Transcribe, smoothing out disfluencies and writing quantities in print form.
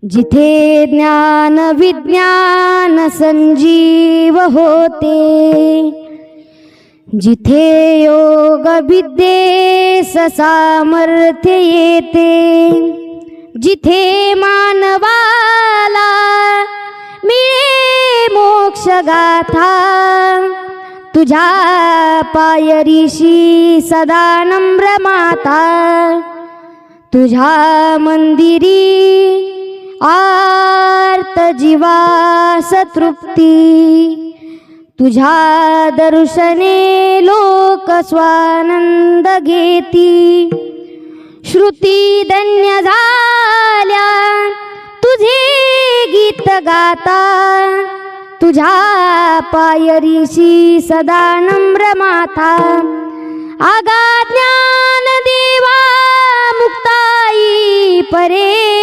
जिथे ज्ञान विज्ञान संजीव होते, जिथे योग विद्येस सामर्थ्य येते, जिथे मानवाला मिळे मोक्ष गाथा, तुझ्या पायरीशी सदा नम्र माता, तुझ्या मंदिरी आर्त जीवास तृप्ती, तुझ्या दर्शने लोक स्वानंद घेती, श्रुती धन्य झाल्या तुझे गीत गाता, तुझ्या पायरीशी सदा नम्र माता, आगा ज्ञान देवा मुक्ताई परे